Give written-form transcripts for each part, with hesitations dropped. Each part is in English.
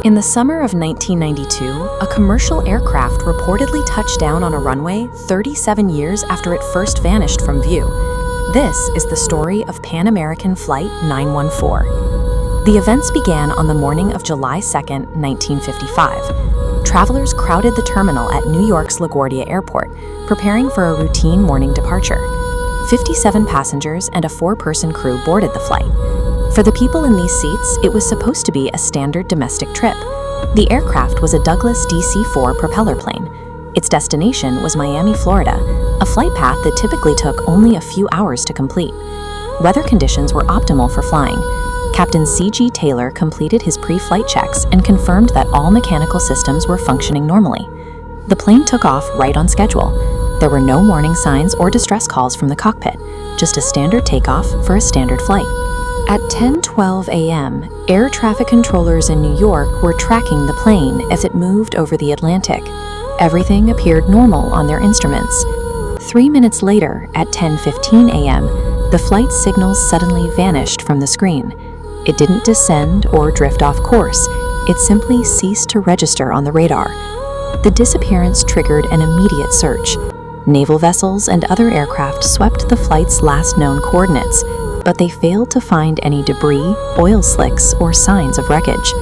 In the summer of 1992, a commercial aircraft reportedly touched down on a runway 37 years after it first vanished from view. This is the story of Pan American Flight 914. The events began on the morning of July 2, 1955. Travelers crowded the terminal at New York's LaGuardia Airport, preparing for a routine morning departure. 57 passengers and a 4-person crew boarded the flight. For the people in these seats, it was supposed to be a standard domestic trip. The aircraft was a Douglas DC-4 propeller plane. Its destination was Miami, Florida, a flight path that typically took only a few hours to complete. Weather conditions were optimal for flying. Captain C.G. Taylor completed his pre-flight checks and confirmed that all mechanical systems were functioning normally. The plane took off right on schedule. There were no warning signs or distress calls from the cockpit, just a standard takeoff for a standard flight. At 10:12 a.m., air traffic controllers in New York were tracking the plane as it moved over the Atlantic. Everything appeared normal on their instruments. 3 minutes later, at 10:15 a.m., the flight signals suddenly vanished from the screen. It didn't descend or drift off course. It simply ceased to register on the radar. The disappearance triggered an immediate search. Naval vessels and other aircraft swept the flight's last known coordinates, but they failed to find any debris, oil slicks, or signs of wreckage.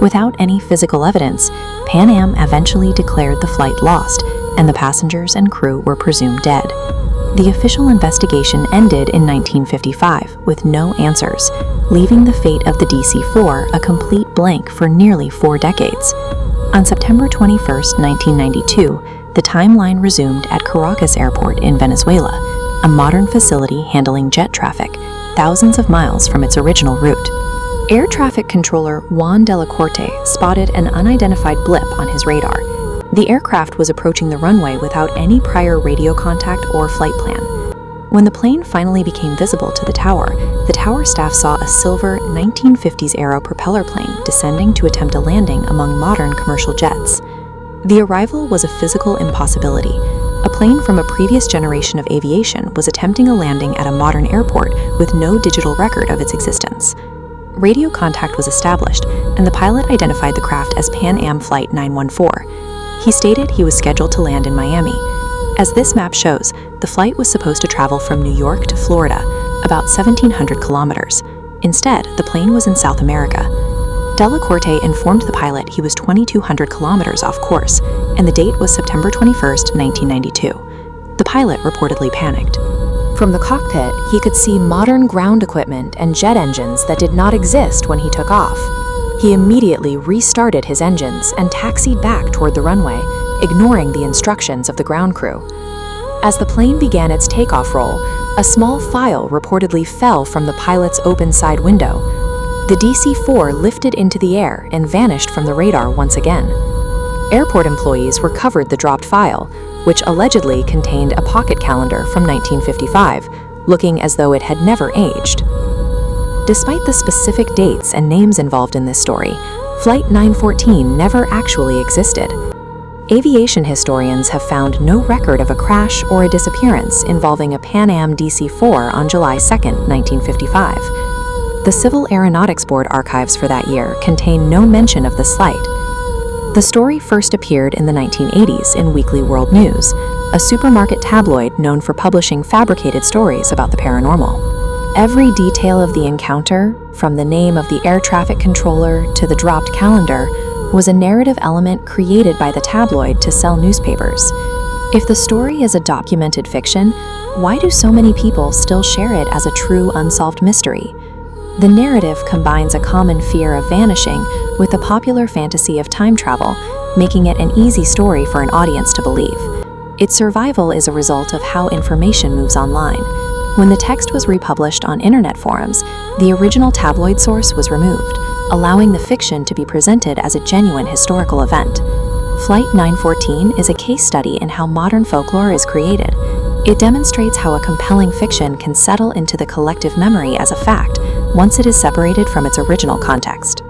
Without any physical evidence, Pan Am eventually declared the flight lost, and the passengers and crew were presumed dead. The official investigation ended in 1955 with no answers, leaving the fate of the DC-4 a complete blank for nearly 4 decades. On September 21, 1992, the timeline resumed at Caracas Airport in Venezuela, a modern facility handling jet traffic, thousands of miles from its original route. Air traffic controller Juan de la Corte spotted an unidentified blip on his radar. The aircraft was approaching the runway without any prior radio contact or flight plan. When the plane finally became visible to the tower staff saw a silver 1950s-era propeller plane descending to attempt a landing among modern commercial jets. The arrival was a physical impossibility. A plane from a previous generation of aviation was attempting a landing at a modern airport with no digital record of its existence. Radio contact was established, and the pilot identified the craft as Pan Am Flight 914. He stated he was scheduled to land in Miami. As this map shows, the flight was supposed to travel from New York to Florida, about 1,700 kilometers. Instead, the plane was in South America. De la Corte informed the pilot he was 2,200 kilometers off course, and the date was September 21, 1992. The pilot reportedly panicked. From the cockpit, he could see modern ground equipment and jet engines that did not exist when he took off. He immediately restarted his engines and taxied back toward the runway, ignoring the instructions of the ground crew. As the plane began its takeoff roll, a small file reportedly fell from the pilot's open side window. The DC-4 lifted into the air and vanished from the radar once again. Airport employees recovered the dropped file, which allegedly contained a pocket calendar from 1955, looking as though it had never aged. Despite the specific dates and names involved in this story, Flight 914 never actually existed. Aviation historians have found no record of a crash or a disappearance involving a Pan Am DC-4 on July 2, 1955. The Civil Aeronautics Board archives for that year contain no mention of this flight. The story first appeared in the 1980s in Weekly World News, a supermarket tabloid known for publishing fabricated stories about the paranormal. Every detail of the encounter, from the name of the air traffic controller to the dropped calendar, was a narrative element created by the tabloid to sell newspapers. If the story is a documented fiction, why do so many people still share it as a true unsolved mystery? The narrative combines a common fear of vanishing with the popular fantasy of time travel, making it an easy story for an audience to believe. Its survival is a result of how information moves online. When the text was republished on internet forums, the original tabloid source was removed, allowing the fiction to be presented as a genuine historical event. Flight 914 is a case study in how modern folklore is created. It demonstrates how a compelling fiction can settle into the collective memory as a fact once it is separated from its original context.